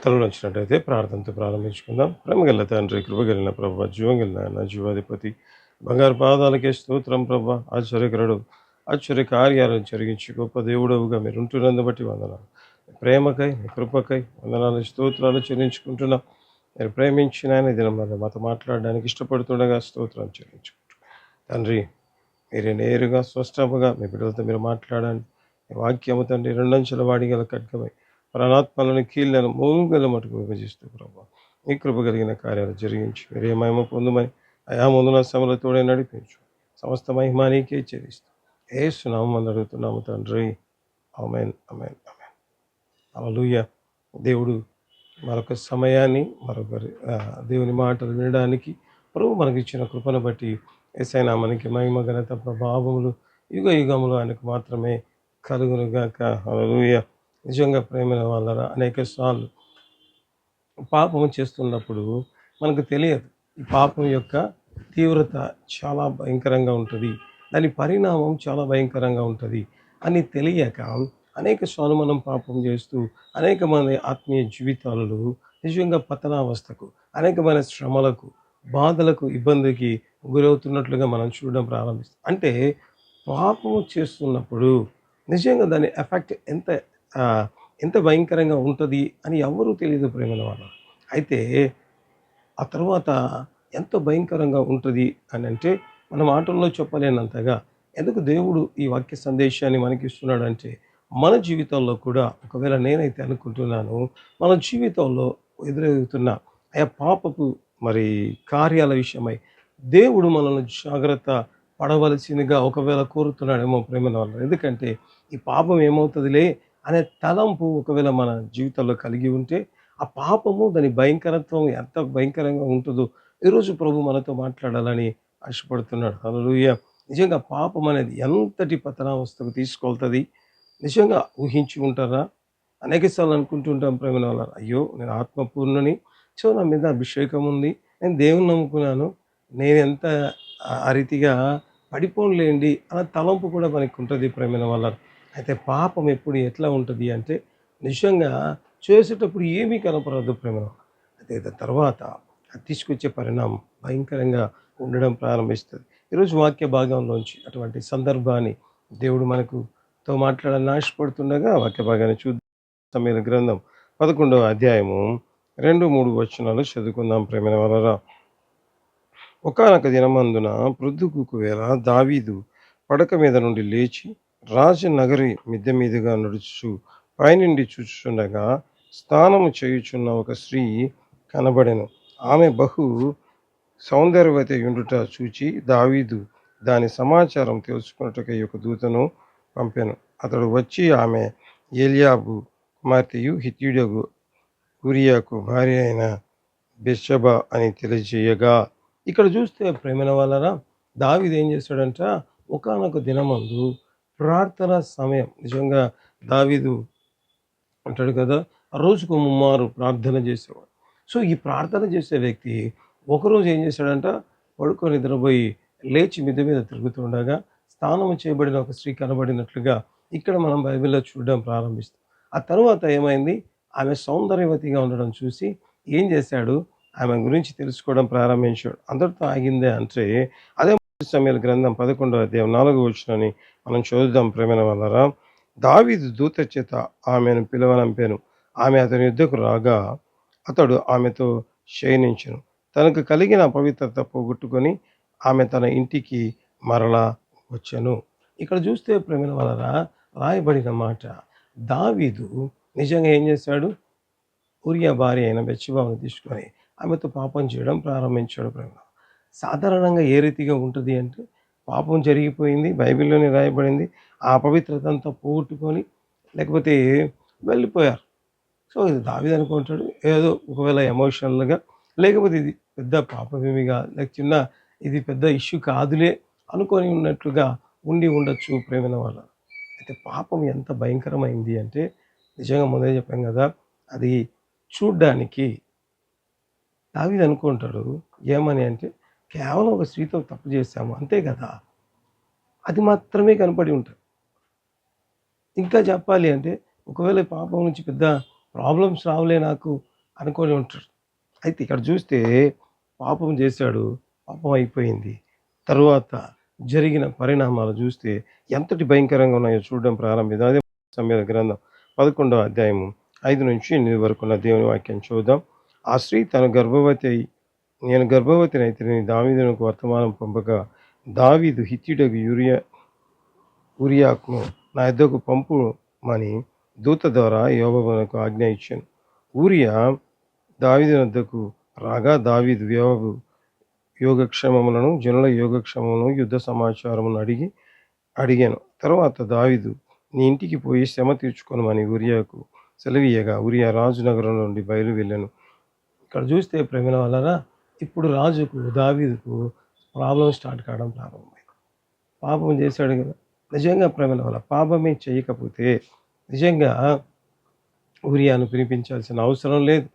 తలలో వచ్చినట్టయితే ప్రార్థనతో ప్రారంభించుకుందాం. ప్రేమగల తండ్రి, కృపగలిగిన ప్రభ, జీవంగలిగిన నా జీవాధిపతి, బంగారు పాదాలకే స్తోత్రం ప్రభ. ఆశ్చర్యకరుడు, ఆశ్చర్య కార్యాలను జరిగించి గొప్ప దేవుడవుగా మీరు ఉంటున్నందు బట్టి వందనాలు. ప్రేమకై, మీ కృపకై వందనాలు, స్తోత్రాలు చెల్లించుకుంటున్నాం. మీరు ప్రేమించిన ఆయన దినం మాతో మాట్లాడడానికి ఇష్టపడుతుండగా స్తోత్రం చెల్లించుకుంటున్నాం. తండ్రి, మీరే నేరుగా స్పష్టముగా మీ బిడ్డలతో మీరు మాట్లాడండి. మీ వాక్యము తండ్రి రెండంచెల వాడిగల ఖడ్గమై ప్రాణాత్మలను కీళ్లను మూగల మటుకు విభజిస్తూ ప్రభావ మీ కృప కలిగిన కార్యాలు జరిగించి మీరే మహిమ పొందుమని అయా ముందున సమలతోడే నడిపించు. సమస్త మహిమ నీకే చెల్లిస్తూ ఏసునామని అడుగుతున్నాము తండ్రి. ఆమేన్, ఆమేన్, ఆమేన్. హల్లెలూయా. దేవుడు మరొక సమయాన్ని దేవుని మాటలు వినడానికి ప్రభు మనకి ఇచ్చిన కృపను బట్టి యేసయ్య మనకి మహిమ ఘనత ప్రభావములు యుగ యుగములు ఆయనకు మాత్రమే కలుగునుగాక. హల్లెలూయా. నిజంగా ప్రేమైన వాళ్ళరా అనేక సార్లు పాపము చేస్తున్నప్పుడు మనకు తెలియదు ఈ పాపం యొక్క తీవ్రత చాలా భయంకరంగా ఉంటుంది, దాని పరిణామం చాలా భయంకరంగా ఉంటుంది అని తెలియక అనేక సార్లు మనం పాపం చేస్తూ అనేక మంది ఆత్మీయ జీవితాలలో నిజంగా పతనావస్థకు, అనేకమైన శ్రమలకు, బాధలకు, ఇబ్బందికి గురవుతున్నట్లుగా మనం చూడడం ప్రారంభిస్తాం. అంటే పాపము చేస్తున్నప్పుడు నిజంగా దాని ఎఫెక్ట్ ఆ, ఎంత భయంకరంగా ఉంటుంది అని ఎవరూ తెలియదు ప్రేమల వాళ్ళ. అయితే ఆ తర్వాత ఎంత భయంకరంగా ఉంటుంది అని అంటే మన మాటల్లో చెప్పలేనంతగా ఎందుకు దేవుడు ఈ వాక్య సందేశాన్ని మనకి ఇస్తున్నాడంటే మన జీవితంలో కూడా ఒకవేళ నేనైతే అనుకుంటున్నాను మన జీవితంలో ఎదురవుతున్న ఆ పాపపు మరి కార్యాల విషయమై దేవుడు మనల్ని జాగ్రత్త పడవలసిందిగా ఒకవేళ కోరుతున్నాడేమో ప్రేమల వల్ల. ఎందుకంటే ఈ పాపం ఏమవుతుందిలే అనే తలంపు ఒకవేళ మన జీవితంలో కలిగి ఉంటే ఆ పాపము దాని భయంకరత్వం ఎంత భయంకరంగా ఉంటుందో ఈరోజు ప్రభు మనతో మాట్లాడాలని ఆశపడుతున్నాడు. హల్లెలూయా. నిజంగా పాపం అనేది ఎంతటి పతనావస్థకు తీసుకెళ్తుంది నిజంగా ఊహించి ఉంటారా? అనేకసార్లు అనుకుంటుంటాం ప్రేమ వల్ల, అయ్యో నేను ఆత్మపూర్ణుని, సో నా మీద అభిషేకం ఉంది, నేను దేవుని నమ్ముకున్నాను, నేను ఎంత ఆ రీతిగా పడిపోనులేండి అన్న తలంపు కూడా మనకు ఉంటుంది ప్రేమ వల్ల. అయితే పాపం ఎప్పుడు ఎట్లా ఉంటుంది అంటే నిజంగా చేసేటప్పుడు ఏమీ కనపడదు ప్రేమ. అయితే దాని తర్వాత అది తీసుకొచ్చే పరిణామం భయంకరంగా ఉండడం ప్రారంభిస్తుంది. ఈరోజు వాక్య భాగంలోంచి అటువంటి సందర్భాన్ని దేవుడు మనకుతో మాట్లాడాలని ఆశపడుతుండగా వాక్య భాగాన్ని చూద్దాం. సమూయేలు గ్రంథం 11వ అధ్యాయము 2-3 వచనాలు చదువుకుందాం ప్రేమైన వలరా. ఒకానొక దినమందున ప్రొద్దుగూకు వేళ దావీదు పడక మీద నుండి లేచి రాజనగరి మిద్దె మీదుగా నడుచు పైనుండి చూచుచుండగా స్నానము చేయుచున్న ఒక స్త్రీ కనబడెను. ఆమె బహు సౌందర్యవతి యుండుట చూచి దావీదు దాని సమాచారం తెలుసుకున్నట్టుకై ఒక దూతను పంపెను. అతడు వచ్చి ఆమె ఏలియాబు కుమార్తెయు హిత్తీయుడగు ఉరియాకు భార్య అయిన బెత్షెబ అని తెలియజేయగా. ఇక్కడ చూస్తే ప్రేమైన వాళ్ళరా దావీదు ఏం చేశాడంట, ఒకానొక దినమందు ప్రార్థన సమయం. నిజంగా దావీదు అంటాడు కదా, ఆ రోజుకు ముమ్మారు ప్రార్థన చేసేవాడు. సో ఈ ప్రార్థన చేసే వ్యక్తి ఒకరోజు ఏం చేశాడంట, పడుకొని నిద్రపోయి లేచి మిద్దె మీద తిరుగుతుండగా స్నానం చేయబడిన ఒక స్త్రీ కనబడినట్లుగా ఇక్కడ మనం బైబిల్లో చూడడం ప్రారంభిస్తాం. ఆ తర్వాత ఏమైంది, ఆమె సౌందర్యవతిగా ఉండడం చూసి ఏం చేశాడు, ఆమె గురించి తెలుసుకోవడం ప్రారంభించాడు. అందరితో ఆగిందే అంటే అదే సమూయేలు గ్రంథం 11వ అధ్యాయం 4వ వచనాన్ని మనం చదువుదాం ప్రేమైన వాళ్ళరా. దావీదు దూత చేత ఆమెను పిలవనంపాను. ఆమె అతని యుద్ధకు రాగా అతడు ఆమెతో శయనించెను. తనకు కలిగిన అపవిత్రత పోగొట్టుకొని ఆమె తన ఇంటికి మరలా వచ్చెను. ఇక్కడ చూస్తే ప్రేమైన వాళ్ళరా రాయబడిన మాట, దావీదు నిజంగా ఏం చేశాడు, ఉరియా భార్య అయిన బెత్షెబను తీసుకొని ఆమెతో పాపం చేయడం ప్రారంభించాడు. ప్రేమ సాధారణంగా ఏ రీతిగా ఉంటుంది అంటే పాపం జరిగిపోయింది, బైబిల్లోనే రాయబడింది, ఆ అపవిత్రత అంతా పోగొట్టుకొని లేకపోతే వెళ్ళిపోయారు. సో ఇది దావీదు అనుకుంటాడు ఏదో ఒకవేళ ఎమోషనల్గా, లేకపోతే ఇది పెద్ద పాపమేమిగా, లేక చిన్న ఇది పెద్ద ఇష్యూ కాదులే అనుకొని ఉన్నట్లుగా ఉండి ఉండొచ్చు ప్రేమైన వాళ్ళ. అయితే పాపం ఎంత భయంకరమైంది అంటే నిజంగా ముందే చెప్పాం కదా, అది చూడ్డానికి దావీదు అనుకుంటాడు ఏమని అంటే కేవలం ఒక స్త్రీతో తప్పు చేశాము అంతే కదా, అది మాత్రమే కనపడి ఉంటుంది. ఇంకా చెప్పాలి అంటే ఒకవేళ పాపం నుంచి పెద్ద ప్రాబ్లమ్స్ రావులే నాకు అనుకొని ఉంటారు. అయితే ఇక్కడ చూస్తే పాపం చేశాడు, పాపం అయిపోయింది. తరువాత జరిగిన పరిణామాలు చూస్తే ఎంతటి భయంకరంగా ఉన్నాయో చూడడం ప్రారంభిద్దాం. అదే సమయాల గ్రంథం 11వ అధ్యాయము 5-8 వరకున్న దేవుని వాక్యం చూద్దాం. ఆ స్త్రీ తను గర్భవతి అయి, నేను గర్భవతినైతిని దావీదునకు వర్తమానం పంపగా, దావీదు హిత్తీయుడగు ఊరియాకును నా యొద్దకు పంపుమని దూత ద్వారా యోవాబునకు ఆజ్ఞ ఇచ్చాను. ఊరియా దావీదు వద్దకు రాగా, దావీదు యోవాబు యోగక్షేమములను, జనుల యోగక్షేమములను, యుద్ధ సమాచారమును అడిగాను. తర్వాత దావీదు నీ ఇంటికి పోయి శ్రమ తీర్చుకొనమని ఊరియాకు సెలవీయగా, ఊరియా రాజు నగరం నుండి బయలు వెళ్ళాను. ఇక్కడ చూస్తే ప్రేమిన వలన ఇప్పుడు రాజుకు దావీదుకు ప్రాబ్లం స్టార్ట్ కావడం ప్రారంభమైంది. పాపం చేశాడు కదా, నిజంగా ప్రేమిన వల్ల పాపమే చేయకపోతే నిజంగా ఊరియాను పిలిపించాల్సిన అవసరం లేదు.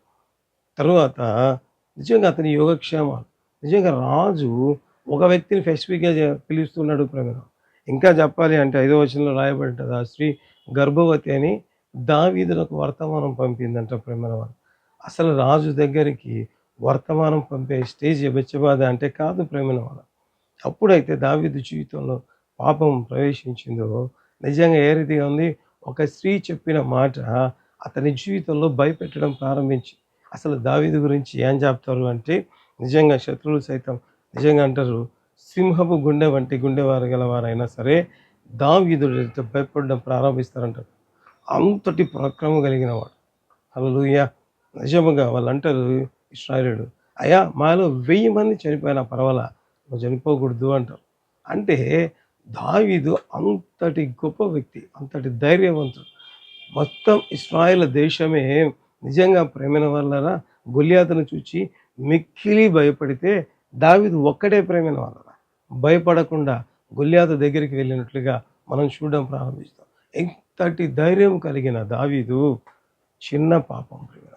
తరువాత నిజంగా అతని యోగక్షేమాలు, నిజంగా రాజు ఒక వ్యక్తిని స్పెసిఫిక్గా పిలుస్తున్నాడు ప్రేమిన. ఇంకా చెప్పాలి అంటే 5వ వచనంలో రాయబడి ఉంటుంది, ఆ స్త్రీ గర్భవతి అని దావీదునకు వర్తమానం పంపిందంట ప్రేమిన వాళ్ళు. అసలు రాజు దగ్గరికి వర్తమానం పంపే స్టేజ్ బెచ్చబాధ అంటే కాదు ప్రేమిన వాళ్ళ. అప్పుడైతే దావీదు జీవితంలో పాపం ప్రవేశించిందో నిజంగా ఏ రీతిగా ఉంది, ఒక స్త్రీ చెప్పిన మాట అతని జీవితంలో భయపెట్టడం ప్రారంభించి, అసలు దావీదు గురించి ఏం చెప్తారు అంటే నిజంగా శత్రువులు సైతం నిజంగా అంటారు, సింహపు గుండె వంటి గుండెవారు గలవారైనా సరే దావీదు భయపడడం ప్రారంభిస్తారంటారు. అంతటి పరాక్రమం కలిగిన వాడు. హల్లెలూయా. నిజముగా వాళ్ళు అంటారు ఇశ్రాయేలీయులు, అయ్యా మాలో 1000 మంది చనిపోయినా పర్వాలా, నువ్వు చనిపోకూడదు అంటారు. అంటే దావీదు అంతటి గొప్ప వ్యక్తి, అంతటి ధైర్యవంతుడు. మొత్తం ఇశ్రాయేల్ దేశమే నిజంగా ప్రేమైన వాళ్ళరా గొల్యాతును చూచి మిక్కిలి భయపడితే దావీదు ఒక్కడే ప్రేమైన వాళ్ళరా భయపడకుండా గొల్యాతు దగ్గరికి వెళ్ళినట్లుగా మనం చూడడం ప్రారంభిస్తాం. ఎంతటి ధైర్యం కలిగిన దావీదు చిన్న పాపం ప్రేమ,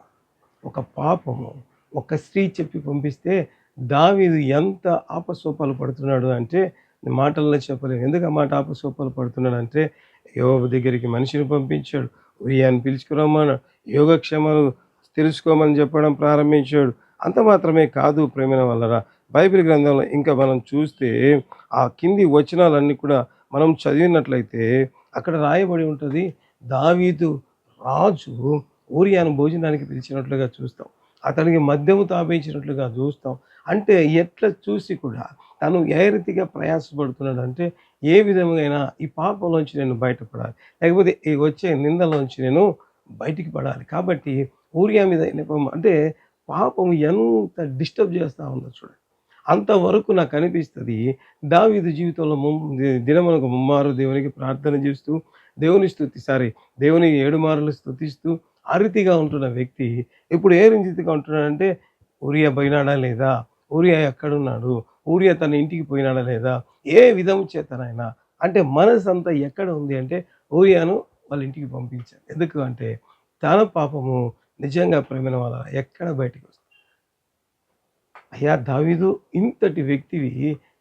ఒక పాపము ఒక స్త్రీ చెప్పి పంపిస్తే దావీదు ఎంత ఆపసోపాలు పడుతున్నాడు అంటే మాటల్లో చెప్పలేము. ఎందుకు ఆ మాట ఆపసోపాలు పడుతున్నాడు అంటే యోవాబు దగ్గరికి మనిషిని పంపించాడు, ఉరియాని పిలుచుకురమ్మన్నాడు, యోగక్షేమాలు తెలుసుకోమని చెప్పడం ప్రారంభించాడు. అంత మాత్రమే కాదు ప్రేమిన వల్లరా, బైబిల్ గ్రంథంలో ఇంకా మనం చూస్తే ఆ కింది వచనాలన్నీ కూడా మనం చదివినట్లయితే అక్కడ రాయబడి ఉంటుంది, దావీదు రాజు ఊరియాను భోజనానికి పిలిచినట్లుగా చూస్తాం, అతనికి మద్యము తాపించినట్లుగా చూస్తాం. అంటే ఎట్లా చూసి కూడా తను ఏ రీతిగా ప్రయాసపడుతున్నాడు అంటే ఏ విధమైన ఈ పాపంలోంచి నేను బయటపడాలి, లేకపోతే ఈ వచ్చే నిందలోంచి నేను బయటికి పడాలి. కాబట్టి ఊరియా మీద నెపం అంటే పాపం ఎంత డిస్టర్బ్ చేస్తూ ఉందో చూడండి. అంతవరకు నాకు అనిపిస్తుంది దావీదు జీవితంలో దినమునకు ముమ్మారు దేవునికి ప్రార్థన చేస్తూ దేవుని 7 మార్లు స్తుతిస్తూ ఆ రీతిగా ఉంటున్న వ్యక్తి ఇప్పుడు ఏ రీతిగా ఉంటున్నాడంటే ఊరియా పోయినాడా లేదా, ఊరియా ఎక్కడున్నాడు, ఊరియా తన ఇంటికి పోయినాడా లేదా, ఏ విధం చేతనైనా అంటే మనసు అంతా ఎక్కడ ఉంది అంటే ఊరియాను వాళ్ళ ఇంటికి పంపించారు. ఎందుకు అంటే తన పాపము నిజంగా ప్రేమైన వాళ్ళ ఎక్కడ బయటికి వస్తుంది. అయ్యా దావీదు ఇంతటి వ్యక్తివి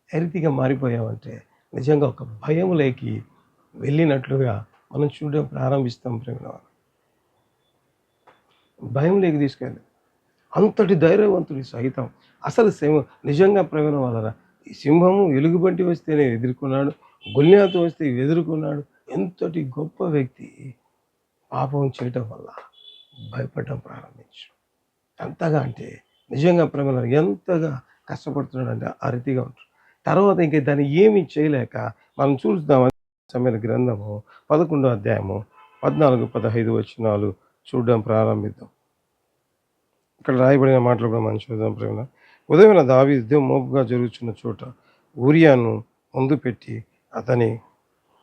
ఏ రీతిగా మారిపోయావంటే నిజంగా ఒక భయం లేకి వెళ్ళినట్లుగా మనం చూడడం ప్రారంభిస్తాం ప్రేమైన వాళ్ళు. భయం లేకి తీసుకెళ్ళి అంతటి ధైర్యవంతుడి సహితం అసలు నిజంగా ప్రేమ వాళ్ళరా, ఈ సింహము ఎలుగుబంటి వస్తేనే ఎదుర్కొన్నాడు, గొల్యాతు వస్తే ఎదుర్కొన్నాడు. ఎంతటి గొప్ప వ్యక్తి పాపం చేయటం వల్ల భయపడటం ప్రారంభించాడు. ఎంతగా అంటే నిజంగా ప్రేమలో ఎంతగా కష్టపడుతున్నాడు అంటే ఆ రీతిగా ఉంటాడు. తర్వాత ఇంక దాన్ని ఏమీ చేయలేక మనం చూద్దాం సమయాల గ్రంథము 11వ అధ్యాయము 14-15 వచనాలు చూడడం ప్రారంభిద్దాం. ఇక్కడ రాయబడిన మాటలు కూడా మనం చూద్దాం ప్రేమ. ఉదయం దావీదు యుద్ధం మోపుగా జరుగుతున్న చోట ఊరియాను ముందు పెట్టి అతని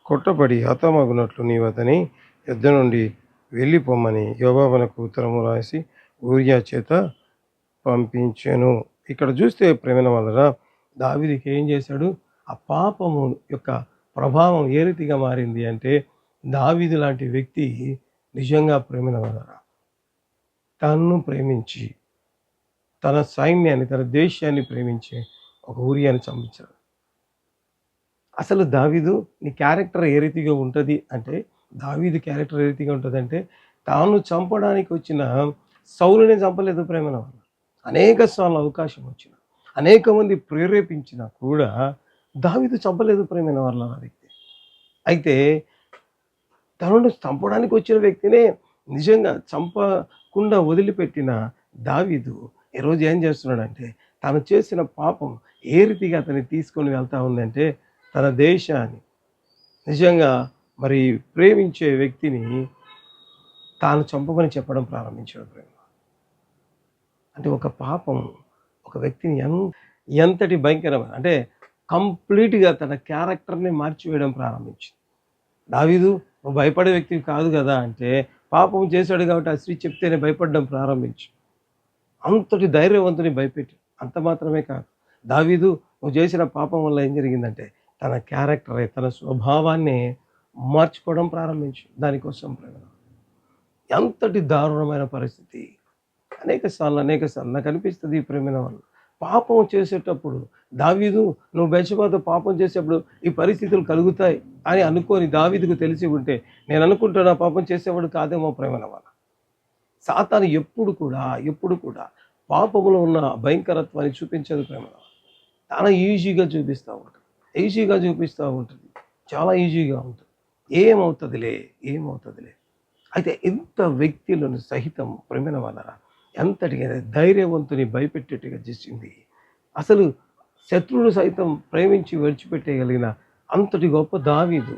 కొట్టబడి హతమగునట్లు నీవు అతని యుద్ధ నుండి వెళ్ళిపోమ్మని యోవాబునకు ఉత్తరము రాసి ఊరియా చేత పంపించాను. ఇక్కడ చూస్తే ప్రేమ వలన దావీదుకి ఏం చేశాడు, ఆ పాపము యొక్క ప్రభావం ఏ రీతిగా మారింది అంటే దావీదు లాంటి వ్యక్తి నిజంగా ప్రేమ వలన తన్ను ప్రేమించి తన సైన్యాన్ని తన దేశాన్ని ప్రేమించి ఒక ఊరియాని చంపించాడు. అసలు దావీదు నీ క్యారెక్టర్ ఏ రీతిగా ఉంటుంది అంటే దావీదు క్యారెక్టర్ ఏ రీతిగా ఉంటుంది అంటే తాను చంపడానికి వచ్చిన సౌలుని చంపలేదు ప్రేమన వల్ల. అనేక సార్లు అవకాశం వచ్చిన, అనేక మంది ప్రేరేపించినా కూడా దావీదు చంపలేదు ప్రేమైన వల్ల ఆ వ్యక్తి. అయితే తనను చంపడానికి వచ్చిన వ్యక్తినే నిజంగా చంపకుండా వదిలిపెట్టిన దావీదు ఈరోజు ఏం చేస్తున్నాడంటే, తను చేసిన పాపం ఏ రీతిగా అతన్ని తీసుకొని వెళ్తా ఉందంటే, తన దేశాన్ని నిజంగా మరి ప్రేమించే వ్యక్తిని తాను చంపమని చెప్పడం ప్రారంభించాడు ప్రేమ. అంటే ఒక పాపం ఒక వ్యక్తిని ఎంతటి భయంకరమైన అంటే కంప్లీట్గా తన క్యారెక్టర్ని మార్చివేయడం ప్రారంభించింది. దావీదు నువ్వు భయపడే వ్యక్తివి కాదు కదా అంటే, పాపం చేశాడు కాబట్టి ఆ స్త్రీ చెప్తేనే భయపడడం ప్రారంభించు. అంతటి ధైర్యవంతుని భయపెట్టి, అంత మాత్రమే కాదు, దావీదు నువ్వు చేసిన పాపం వల్ల ఏం జరిగిందంటే తన క్యారెక్టర్ తన స్వభావాన్ని మార్చుకోవడం ప్రారంభించు. దానికోసం ప్రేమ ఎంతటి దారుణమైన పరిస్థితి. అనేక సార్లు నాకు అనిపిస్తుంది ఈ ప్రేమైన వాళ్ళు పాపం చేసేటప్పుడు దావీదు నువ్వు బెత్షెబాతో పాపం చేసేటప్పుడు ఈ పరిస్థితులు కలుగుతాయి అని అనుకొని దావీదుకు తెలిసి ఉంటే, నేను అనుకుంటున్నా పాపం చేసేవాడు కాదేమో ప్రేమల వాళ్ళ. సాతాను ఎప్పుడు కూడా పాపములో ఉన్న భయంకరత్వాన్ని చూపించదు ప్రేమల. చాలా ఈజీగా చూపిస్తూ ఉంటుంది, చాలా ఈజీగా ఉంటుంది. ఏమవుతుందిలే. అయితే ఇంత వ్యక్తులను సహితం ప్రేమైన వాళ్ళరా ఎంతటిగా ధైర్యవంతుని భయపెట్టేట్టుగా చేసింది. అసలు శత్రువులు సైతం ప్రేమించి విడిచిపెట్టగలిగిన అంతటి గొప్ప దావీదు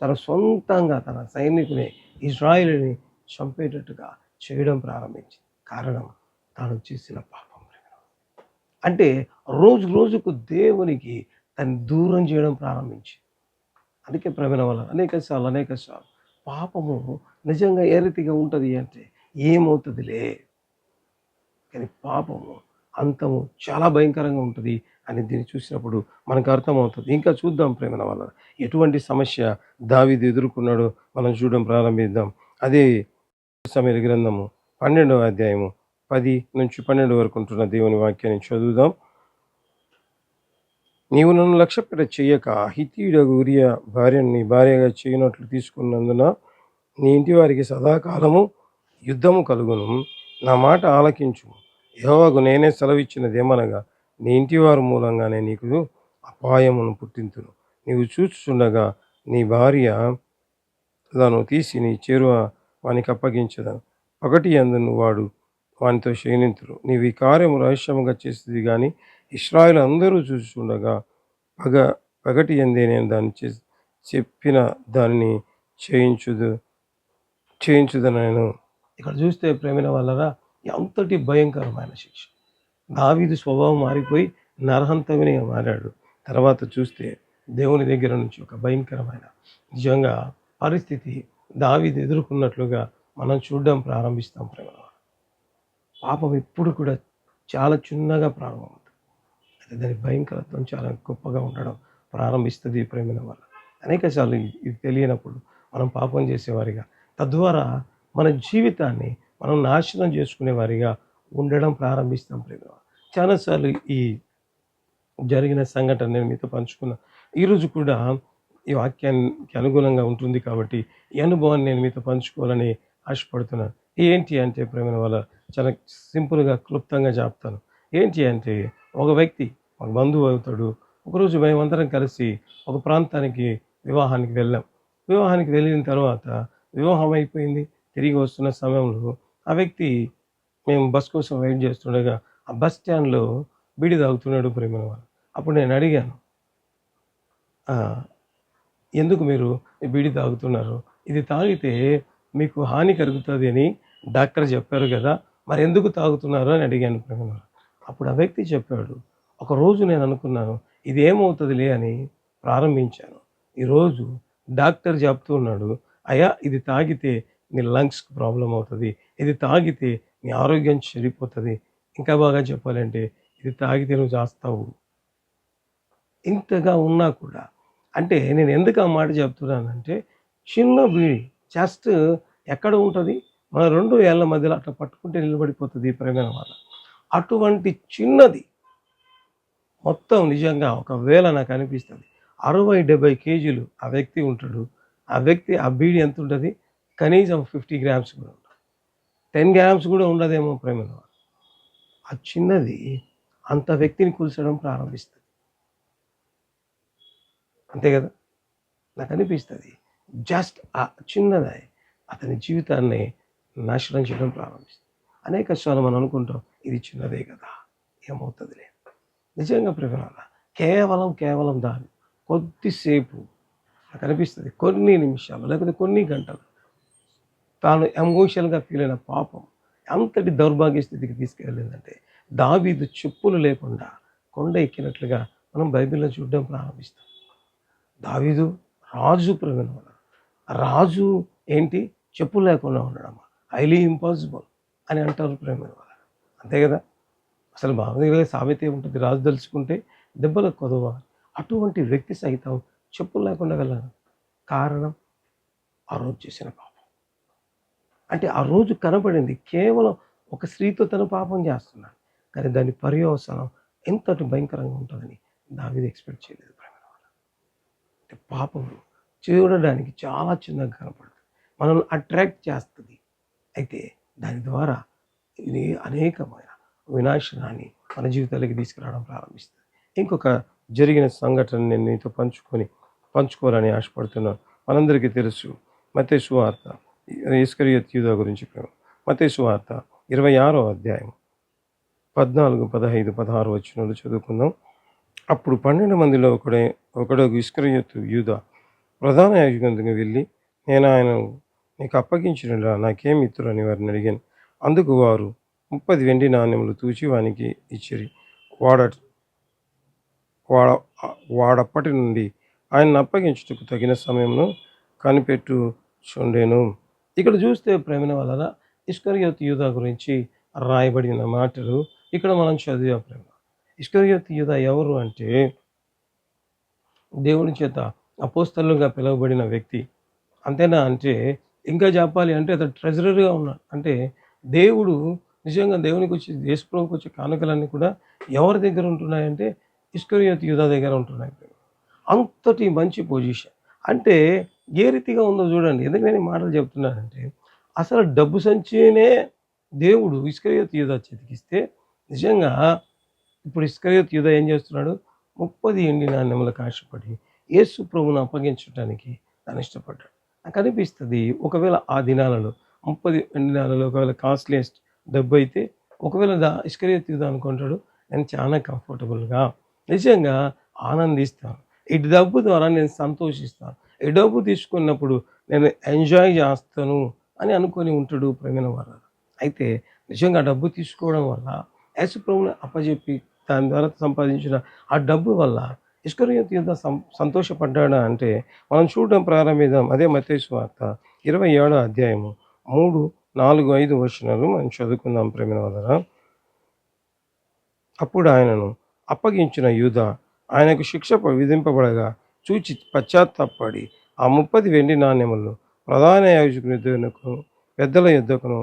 తన సొంతంగా తన సైనికుని ఇజ్రాయేలుని చంపేటట్టుగా చేయడం ప్రారంభించింది. కారణం తాను చేసిన పాపం. అంటే రోజుకు దేవునికి తను దూరం చేయడం ప్రారంభించింది. అందుకే ప్రేమైన వల్ల అనేక సార్లు పాపము నిజంగా ఏ రీతిగా ఉంటుంది అంటే, ఏమవుతుందిలే, కానీ పాపము అంతము చాలా భయంకరంగా ఉంటుంది అని దీన్ని చూసినప్పుడు మనకు అర్థమవుతుంది. ఇంకా చూద్దాం ప్రేమన వల్ల ఎటువంటి సమస్య దావీదు ఎదుర్కొన్నాడో మనం చూడడం ప్రారంభిద్దాం. అదే సమూయేలు గ్రంథము 12వ అధ్యాయము 10-12 వరకు ఉంటున్న దేవుని వాక్యాన్ని చదువుదాం. నీవు నన్ను లక్ష్యపెట్ట చేయక హిత్తీయుడగు ఉరియా భార్యను నీ భార్యగా చేయనట్లు తీసుకున్నందున నీ ఇంటి వారికి సదాకాలము యుద్ధము కలుగును. నా మాట ఆలకించు. యెహోవాకు నేనే సెలవిచ్చినదేమనగా, నీ ఇంటివారి మూలంగానే నీకు అపాయమును పుట్టింతును. నీవు చూచుచుండగా నీ భార్యలను తీసి నీ చేరువ వానికి అప్పగించదను. పగటి యందు వాడు వానితో శయనింతురు. నీవు ఈ కార్యము రహస్యముగా చేసేది కానీ ఇశ్రాయేలు అందరూ చూచుచుండగా పగటి యందే నేను దాన్ని చెప్పిన దానిని చేయించుదనను. ఇక్కడ చూస్తే ప్రేమిన వాళ్ళరా ఎంతటి భయంకరమైన శిక్ష. దావీదు స్వభావం మారిపోయి నరహంతకునిగా మారాడు. తర్వాత చూస్తే దేవుని దగ్గర నుంచి ఒక భయంకరమైన నిజంగా పరిస్థితి దావీదు ఎదుర్కొన్నట్లుగా మనం చూడడం ప్రారంభిస్తాం. ప్రేమ పాపం ఎప్పుడు కూడా చాలా చిన్నగా ప్రారంభమవుతుంది, అయితే దాని భయంకరత్వం చాలా గొప్పగా ఉండడం ప్రారంభిస్తుంది. ప్రేమిన వల్ల అనేక సార్లు ఇది తెలియనప్పుడు మనం పాపం చేసేవారిగా, తద్వారా మన జీవితాన్ని మనం నాశనం చేసుకునే వారిగా ఉండడం ప్రారంభిస్తాం. ప్రేమ చాలాసార్లు ఈ జరిగిన సంఘటన నేను మీతో పంచుకున్నా. ఈరోజు కూడా ఈ వాక్యానికి అనుగుణంగా ఉంటుంది కాబట్టి ఈ అనుభవాన్ని నేను మీతో పంచుకోవాలని ఆశపడుతున్నాను. ఏంటి అంటే ప్రేమ వల్ల చాలా సింపుల్గా క్లుప్తంగా చెప్తాను. ఏంటి అంటే ఒక వ్యక్తి ఒక బంధువు అవుతాడు. ఒకరోజు మేమందరం కలిసి ఒక ప్రాంతానికి వివాహానికి వెళ్ళాం. వివాహానికి వెళ్ళిన తర్వాత వివాహం అయిపోయింది. తిరిగి వస్తున్న సమయంలో ఆ వ్యక్తి మేము బస్ కోసం వెయిట్ చేస్తుండగా ఆ బస్ స్టాండ్లో బీడి తాగుతున్నాడు ప్రేమ వాళ్ళు. అప్పుడు నేను అడిగాను, ఎందుకు మీరు బీడి తాగుతున్నారు? ఇది తాగితే మీకు హాని కలుగుతుంది అని డాక్టర్ చెప్పారు కదా, మరి ఎందుకు తాగుతున్నారు అని అడిగాను ప్రేమ. అప్పుడు ఆ వ్యక్తి చెప్పాడు, ఒకరోజు నేను అనుకున్నాను ఇది ఏమవుతుందిలే అని ప్రారంభించాను. ఈరోజు డాక్టర్ చెప్తున్నాడు, అయ్యా ఇది తాగితే నీ లంగ్స్కి ప్రాబ్లం అవుతుంది, ఇది తాగితే నీ ఆరోగ్యం చెడిపోతుంది, ఇంకా బాగా చెప్పాలంటే ఇది తాగితే నువ్వు చేస్తావు. ఇంతగా ఉన్నా కూడా అంటే నేను ఎందుకు ఆ మాట చెప్తున్నానంటే, చిన్న బీడి జస్ట్ ఎక్కడ ఉంటుంది, మన 2 ఏళ్ల మధ్యలో అట్లా పట్టుకుంటే నిలబడిపోతుంది ప్రేమ వల్ల. అటువంటి చిన్నది మొత్తం నిజంగా ఒకవేళ నాకు అనిపిస్తుంది 60-70 కేజీలు ఆ వ్యక్తి ఉంటాడు. ఆ బీడి ఎంత ఉంటుంది, కనీసం 50 గ్రామ్స్ కూడా ఉంటుంది. 10 గ్రామ్స్ కూడా ఉండదేమో ప్రేమలో. ఆ చిన్నది అంత వ్యక్తిని కూల్చడం ప్రారంభిస్తుంది. అంతే కదా! నాకనిపిస్తది. జస్ట్ ఆ చిన్నది అతని జీవితాన్ని నాశనం చేయడం ప్రారంభిస్తుంది. అనేక సార్లు మనం అనుకుంటాం, ఇది చిన్నదే కదా! ఏమవుతదిలే. నిజంగా ప్రియమైన కేవలం దాన్ని కొద్దిసేపు నాకనిపిస్తది. కొన్ని నిమిషాలు లేకపోతే కొన్ని గంటలు తాను ఎమోషనల్‌గా ఫీల్ అయిన పాపం అంతటి దౌర్భాగ్య స్థితికి తీసుకెళ్ళిందంటే, దావీదు చెప్పులు లేకుండా కొండ ఎక్కినట్లుగా మనం బైబిల్‌లో చూడడం ప్రారంభిస్తాం. దావీదు రాజు ప్రేమనోడ. రాజు ఏంటి? చెప్పులు లేకుండా ఉండడం. హైలీ ఇంపాసిబుల్ అని అంటారు ప్రేమనోడ. అంతే కదా! అసలు మామూలుగా సామెత ఏముంటది? రాజు దలుచుకుంటే దెబ్బలకు కొదవ. అటువంటి వ్యక్తి సైతం చెప్పులు లేకుండా వెళ్ళాడు. కారణం ఆ రోజు చేసిన పాపం. అంటే ఆ రోజు కనబడింది కేవలం ఒక స్త్రీతో తను పాపం చేస్తున్నాడు. కానీ దాని పర్యవసానం ఎంతటి భయంకరంగా ఉంటుందని దావీదు ఎక్స్‌పెక్ట్ చేయలేదు ప్రేమలో. అంటే పాపం చూడడానికి చాలా చిన్నగా కనపడుతుంది. మనల్ని అట్రాక్ట్ చేస్తది. అయితే దాని ద్వారా ఇది అనేకమైన వినాశనాన్ని మన జీవితాలకి తీసుకురావడం ప్రారంభిస్తుంది. ఇంకొక జరిగిన సంఘటన నేను నీతో పంచుకోవాలని ఆశపడుతున్నాను. మనందరికీ తెలుసు మత్తయి సువార్త ఇస్కరియోతు యూదా గురించి మత్తయి సువార్త 26వ అధ్యాయం 14, 15, 16 వచనాలు చదువుకుందాం. అప్పుడు 12 మందిలో ఒకడు ఇస్కరియోతు యూదా ప్రధాన యాజకునికి వెళ్ళి, నేను ఆయనను నీకు అప్పగించినలా నాకేమి ఇత్తురు అని వారిని అడిగాను. అందుకు వారు 30 వెండి నాణెములు తూచి వానికి ఇచ్చిరి. వాడ వాడ వాడప్పటి నుండి ఆయనను అప్పగించుటకు తగిన సమయంలో కనిపెట్టుచుండెను. ఇక్కడ చూస్తే ప్రేమైన వలన ఇస్కరియోతు యూదా గురించి రాయబడిన మాటలు ఇక్కడ మనం చదివాం ప్రేమ. ఇస్కరియోతు యూదా ఎవరు అంటే దేవుని చేత అపోస్తలుగా పిలువబడిన వ్యక్తి. అంతేనా? అంటే ఇంకా చెప్పాలి అంటే అతడు ట్రెజరర్‌గా ఉన్నాడు. అంటే దేవుడు నిజంగా దేవునికొచ్చే యేసుప్రభువుకొచ్చే కానుకలన్నీ కూడా ఎవరి దగ్గర ఉంటున్నాయంటే ఇస్కరియోతు యూదా దగ్గర ఉంటున్నాయి. అంతటి మంచి పొజిషన్. అంటే ఏ రీతిగా ఉందో చూడండి. ఎందుకు నేను ఈ మాటలు చెప్తున్నానంటే అసలు డబ్బు సంచినే దేవుడు ఇస్కరియోతు యూదా చేతికిస్తే నిజంగా ఇప్పుడు ఇస్కరియోతు యూదా ఏం చేస్తున్నాడు? 30 ఎండి నాణెములకు ఆశపడి యేసు ప్రభువును అప్పగించడానికి తను ఇష్టపడ్డాడు. నాకు అనిపిస్తది ఒకవేళ ఆ దినాలలో 30 వెండి నాణాలు ఒకవేళ కాస్ట్‌లీయెస్ట్ డబ్బైతే ఒకవేళ ఇస్కరియోతు యూదా అనుకుంటాడు, నేను చాలా కంఫర్టబుల్‌గా నిజంగా ఆనందిస్తాను. ఈ డబ్బు ద్వారా నేను సంతోషిస్తాను. ఈ డబ్బు తీసుకున్నప్పుడు నేను ఎంజాయ్ చేస్తాను అని అనుకొని ఉంటాడు ప్రేమైన వారు. అయితే నిజంగా డబ్బు తీసుకోవడం వల్ల యేసు ప్రభువుని అప్పజెప్పి దాని ద్వారా సంపాదించిన ఆ డబ్బు వల్ల ఇస్కరియోతు యూదా సంతోషపడ్డాడా అంటే మనం చూడడం ప్రారంభిద్దాం. అదే మత్తయి సువార్త 27వ అధ్యాయము 3, 4, 5 వచనాలు మనం చదువుకుందాం ప్రేమైన వారలారా. అప్పుడు ఆయనను అప్పగించిన యూదా ఆయనకు శిక్ష విధింపబడగా చూచి పశ్చాత్తాపపడి ఆ 30 వెండి నాణెములను ప్రధాన యాజకుని యొద్దకును పెద్దల యొద్దకును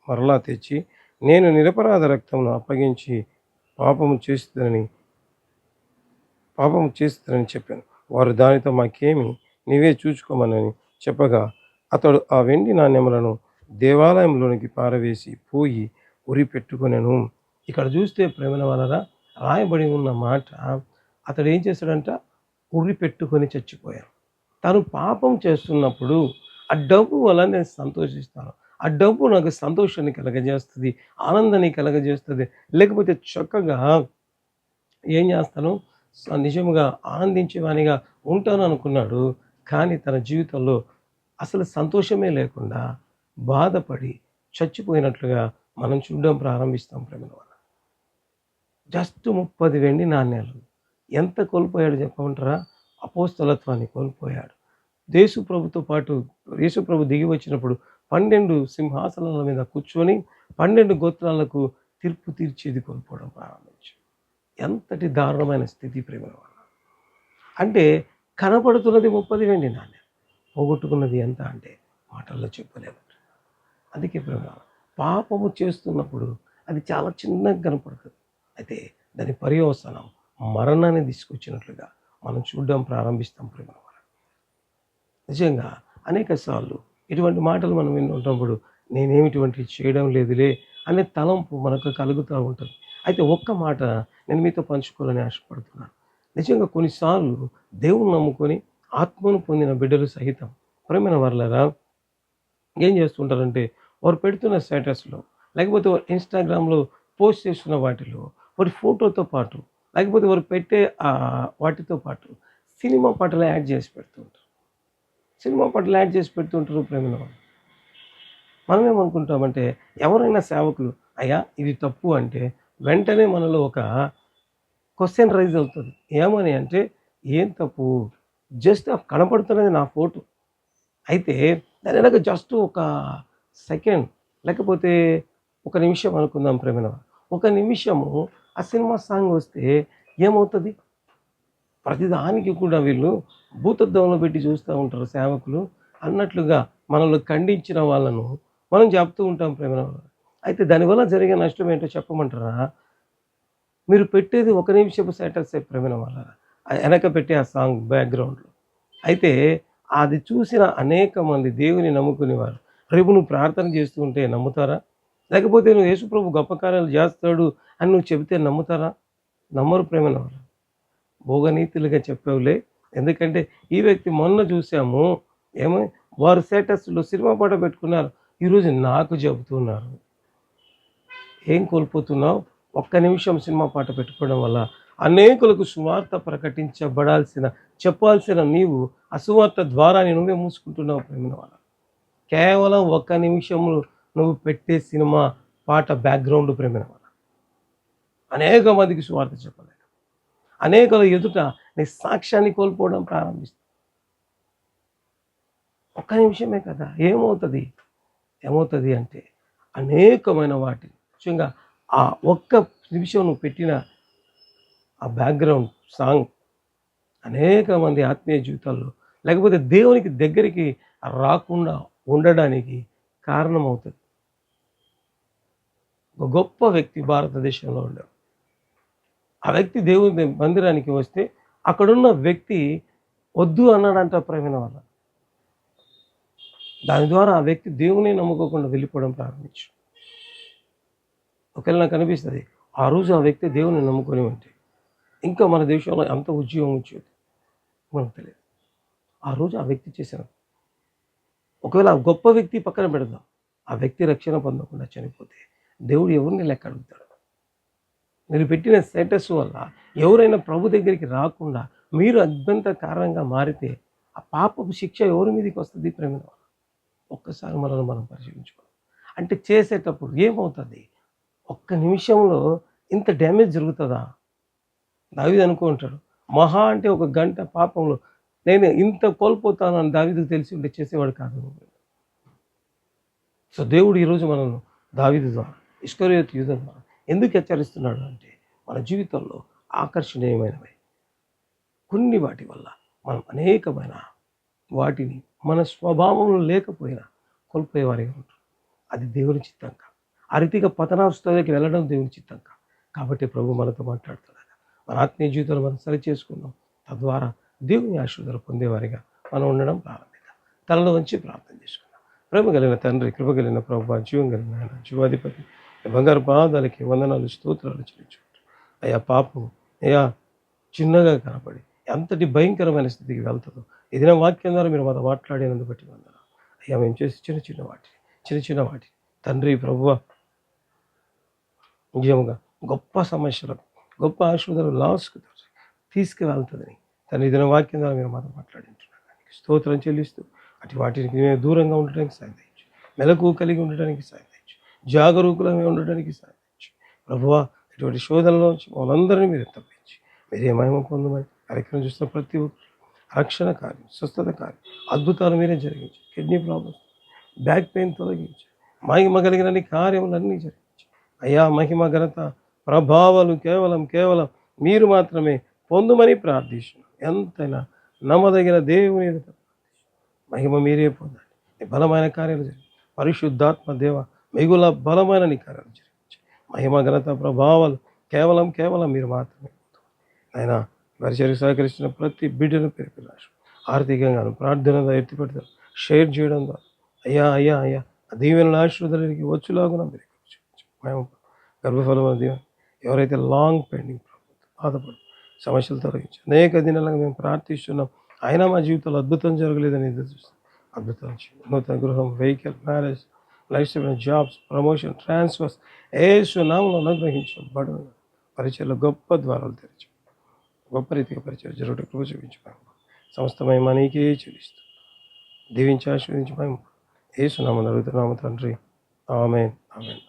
మరలా తెచ్చి, నేను నిరపరాధ రక్తమును అప్పగించి పాపము చేస్తుందని చెప్పాను. వారు దానితో మాకేమి నీవే చూచుకోమని చెప్పగా అతడు ఆ వెండి నాణెములను దేవాలయంలోనికి పారవేసి పోయి ఉరి పెట్టుకొనెను. ఇక్కడ చూస్తే ప్రేమల వలన రాయబడి ఉన్న మాట అతడు ఏం చేశాడంట? ఉరి పెట్టుకొని చచ్చిపోయాడు. తను పాపం చేస్తున్నప్పుడు ఆ డబ్బు వల్ల నేను సంతోషిస్తాను. ఆ డబ్బు నాకు సంతోషాన్ని కలగజేస్తుంది, ఆనందాన్ని కలగజేస్తుంది. లేకపోతే చక్కగా ఏం చేస్తాను? నిజంగా ఆనందించేవానిగా ఉంటాను అనుకున్నాడు. కానీ తన జీవితంలో అసలు సంతోషమే లేకుండా బాధపడి చచ్చిపోయినట్లుగా మనం చూడడం ప్రారంభిస్తాం ప్రేమల వల్ల. జస్ట్ 30 వెండి నాణ్యాలు. ఎంత కోల్పోయాడు చెప్పమంటారా? అపోస్తలత్వాన్ని కోల్పోయాడు. యేసుప్రభుతో పాటు యేసుప్రభు దిగి వచ్చినప్పుడు 12 సింహాసనాల మీద కూర్చొని 12 గోత్రాలకు తీర్పు తీర్చేది కోల్పోవడం ప్రారంభించాడు. ఎంతటి దారుణమైన స్థితి ప్రేమల వల్ల. అంటే కనపడుతున్నది 30 వెండి నాణ్యాలు. పోగొట్టుకున్నది ఎంత అంటే మాటల్లో చెప్పలేము. అందుకే ప్రేమ పాపము చేస్తున్నప్పుడు అది చాలా చిన్నగా కనపడుతుంది. అయితే దాని పర్యవసానం మరణాన్ని తీసుకొచ్చినట్లుగా మనం చూడడం ప్రారంభిస్తాం ప్రేమ. నిజంగా అనేక సార్లు ఇటువంటి మాటలు మనం వింటుంటప్పుడు నేనేమిటువంటివి చేయడం లేదులే అనే తలంపు మనకు కలుగుతూ ఉంటుంది. అయితే ఒక్క మాట నేను మీతో పంచుకోవాలని ఆశపడుతున్నాను. నిజంగా కొన్నిసార్లు దేవుణ్ణి నమ్ముకొని ఆత్మను పొందిన బిడ్డలు సహితం ప్రియమైన వారలారా ఏం చేస్తుంటారంటే వారు పెడుతున్న స్టేటస్‌లో లేకపోతే వారు ఇన్‌స్టాగ్రామ్‌లో పోస్ట్ చేస్తున్న వాటిలో వారి ఫోటోతో పాటు లేకపోతే వారు పెట్టే వాటితో పాటు సినిమా పాటలు యాడ్ చేసి పెడుతూ ఉంటారు. సినిమా పాటలు యాడ్ చేసి పెడుతూ ఉంటారు ప్రేమైన వాళ్ళు. మనమేమనుకుంటామంటే ఎవరైనా సేవకులు అయ్యా ఇది తప్పు అంటే వెంటనే మనలో ఒక క్వెషన్ రైజ్ అవుతుంది. ఏమని అంటే ఏం తప్పు? జస్ట్ కనపడుతున్నది నా ఫోటో. అయితే దాని వెనక జస్ట్ ఒక సెకండ్ లేకపోతే ఒక నిమిషం అనుకుందాం ప్రేమైన వారు. ఒక నిమిషము ఆ సినిమా సాంగ్ వస్తే ఏమవుతది? ప్రతిదానికి కూడా వీళ్ళు భూతద్దంలో పెట్టి చూస్తూ ఉంటారు సేవకులు అన్నట్లుగా మనల్ని ఖండించిన వాళ్ళను మనం చెప్తూ ఉంటాం ప్రేమైన వారు. అయితే దానివల్ల జరిగే నష్టం ఏంటో చెప్పమంటారా? మీరు పెట్టేది ఒక నిమిషపు స్టేటసే ప్రేమైన వాళ్ళారా. వెనక పెట్టే ఆ సాంగ్ బ్యాక్‌గ్రౌండ్‌లో. అయితే అది చూసిన అనేక మంది దేవుని నమ్ముకునేవారు. రేపు నువ్వు ప్రార్థన చేస్తూ ఉంటే నమ్ముతారా? లేకపోతే నువ్వు యేసుప్రభు గొప్ప కార్యాలు చేస్తాడు అని నువ్వు చెబితే నమ్ముతారా? నమ్మరు ప్రేమైన వాళ్ళు. భోగనీతులుగా చెప్పావులే. ఎందుకంటే ఈ వ్యక్తి మొన్న చూసాము. ఏమో వారు స్టేటస్‌లో సినిమా పాట పెట్టుకున్నారు. ఈరోజు నాకు చెబుతున్నారు. ఏం కోల్పోతున్నావు? ఒక్క నిమిషం సినిమా పాట పెట్టుకోవడం వల్ల అనేకులకు సువార్త ప్రకటించబడాల్సిన చెప్పాల్సిన నీవు అసువార్త ద్వారా నువ్వే మూసుకుంటున్నావు ప్రేమైన వాళ్ళ. కేవలం ఒక్క నిమిషంలో నువ్వు పెట్టే సినిమా పాట బ్యాక్‌గ్రౌండ్ ప్రేమైన వాళ్ళ. అనేక మందికి సువార్త చెప్పలేక అనేకుల ఎదుట నీ సాక్ష్యాన్ని కోల్పోవడం ప్రారంభిస్తావు. ఒక్క నిమిషమే కదా! ఏమవుతది అంటే అనేకమైన వాటిని ముఖ్యంగా ఆ ఒక్క నిమిషం నువ్వు పెట్టిన ఆ బ్యాక్‌గ్రౌండ్ సాంగ్ అనేక మంది ఆత్మీయ జీవితాల్లో లేకపోతే దేవునికి దగ్గరికి రాకుండా ఉండడానికి కారణమవుతది. ఒక గొప్ప వ్యక్తి భారతదేశంలో ఉండేవాడు. ఆ వ్యక్తి దేవుని మందిరానికి వస్తే అక్కడున్న వ్యక్తి వద్దు అన్నాడంట ప్రేమైన వాళ్ళ. దాని ద్వారా ఆ వ్యక్తి దేవుని నమ్ముకోకుండా వెళ్ళిపోవడం ప్రారంభించాడు. ఒకవేళ నాకు అనిపిస్తది ఆ రోజు ఆ వ్యక్తి దేవుని నమ్ముకొని ఉంటే ఇంకా మన దేశంలో ఎంత ఉద్యోగం వచ్చేది మనకు తెలియదు. ఆ రోజు ఆ వ్యక్తి చేసిన ఒకవేళ ఆ గొప్ప వ్యక్తి పక్కన పెడదాం. ఆ వ్యక్తి రక్షణ పొందకుండా చనిపోతే దేవుడు ఎవరిని లెక్క అడుగుతాడు? మీరు పెట్టిన స్టేటస్ వల్ల ఎవరైనా ప్రభు దగ్గరికి రాకుండా మీరు అభ్యంతరకారణంగా మారితే ఆ పాపపు శిక్ష ఎవరి మీదకి వస్తుంది ప్రేమ? ఒక్కసారి మనల్ని మనం పరిశీలించుకోవాలి. అంటే చేసేటప్పుడు ఏమవుతుంది? ఒక్క నిమిషంలో ఇంత డ్యామేజ్ జరుగుతుందా? దావీదు అనుకుంటాడు మహా అంటే ఒక గంట పాపంలో నేను ఇంత కోల్పోతాను అని దావీదుకు తెలిసి ఉంటే చేసేవాడు కాదు. సో దేవుడు ఈరోజు మనల్ని దావీదు ద్వారా ఇష్కరియోతు యూదా ద్వారా ఎందుకు హెచ్చరిస్తున్నాడు అంటే మన జీవితంలో ఆకర్షణీయమైనవి కొన్ని వాటి వల్ల మనం అనేకమైన వాటిని మన స్వభావంలో లేకపోయినా కోల్పోయేవారిగా ఉంటాం. అది దేవుని చిత్తంగా ఆ రీతిగా పతనావస్థలోకి వెళ్ళడం దేవుని చిత్తంగా. కాబట్టి ప్రభు మనతో మాట్లాడుతున్నాడు. మన ఆత్మీయ జీవితాలు మనం సరి చేసుకుందాం. తద్వారా దేవుని ఆశీర్వాదాలు పొందేవారిగా మనం ఉండడం ప్రారంభిద్దాం. తలలో వంచి ప్రార్థన చేసుకుందాం. ప్రేమ కలిగిన తండ్రి, కృప కలిగిన ప్రభు, జీవం కలిగిన ఆయన, జీవాధిపతి బంగారు పాదాలకి వందనాలు స్తోత్రాలు చెల్లించుకుంటాం. అయ్యా పాపం అయ్యా చిన్నగా కనపడి ఎంతటి భయంకరమైన స్థితికి వెళ్తుందో ఏదైనా వాక్యం ద్వారా మీరు మాతో మాట్లాడినందుకు బట్టి వందనాలు. అయ్యా మేము చేసి చిన్న చిన్న వాటిని తండ్రి ప్రభువ నిజంగా గొప్ప సమస్యలకు గొప్ప ఆశీర్వాదాలు లాస్కు తీసుకువెళ్తుందని తను ఏదైనా వాక్యం ద్వారా మీరు మాతో మాట్లాడింటున్నారు. స్తోత్రం చెల్లిస్తూ అటు వాటికి మేము దూరంగా ఉండడానికి సాయం దయచు. మెలకు కలిగి ఉండడానికి సాయం దయచు. జాగరూకులమే ఉండడానికి సాయం దయచు. ప్రభువా ఇటువంటి శోధనలోంచి మనందరినీ మీరు తప్పించి మీరే మహిమ పొందమని కార్యక్రమం చూస్తున్న ప్రతి ఒక్కరు రక్షణ కార్యం, స్వస్థత కార్యం, అద్భుతాలు మీరే జరిగించి, కిడ్నీ ప్రాబ్లమ్స్, బ్యాక్ పెయిన్ తొలగించి, మహిమ కలిగిన కార్యములన్నీ జరిగించి అయ్యా మహిమ ఘనత ప్రభావాలు కేవలం మీరు మాత్రమే పొందుమని ప్రార్థిస్తున్నాం. ఎంతైనా నమ్మదగిన దేవుని ఎదుట మహిమ మీరే పొందండి. నీ బలమైన కార్యాలు జరిగి పరిశుద్ధాత్మ దేవ మిగుల బలమైన నీ కార్యాలు జరిగించి మహిమ ఘనత ప్రభావాలు కేవలం మీరు మాత్రమే. ఆయన పరిచర్యకు సహకరిస్తున్న ప్రతి బిడ్డను పేరు ఆర్థికంగాను ప్రార్థన ఎత్తిపెడతారు షేర్ చేయడం ద్వారా అయ్యా ఆ దీవెనల ఆశీర్వాదాలకి వచ్చులాగున మీరు మేము గర్భఫలం దీవెన ఎవరైతే లాంగ్ పెండింగ్ బాధపడు సమస్యలు తొలగించి అనేక దినాలుగా మేము ప్రార్థిస్తున్నాం, అయినా మా జీవితంలో అద్భుతం జరగలేదని ఎదురు చూస్తాం. అద్భుతం చేయండి. నూతన గృహం, vehicle, marriage, life style, jobs, promotion, transfers Yesu నామములో అనుగ్రహించబడు. పరిచయలో గొప్ప ద్వారాలు తెరిచి గొప్ప రీతిగా పరిచయం జరుగుట కృప చూపించుకోండి. సమస్తమై మనీకే చెల్లిస్తూ దీవించి ఆశీర్వదించి మేము యేసు నామములో అడుగుతున్నాము తండ్రి. ఆమేన్, ఆమేన్.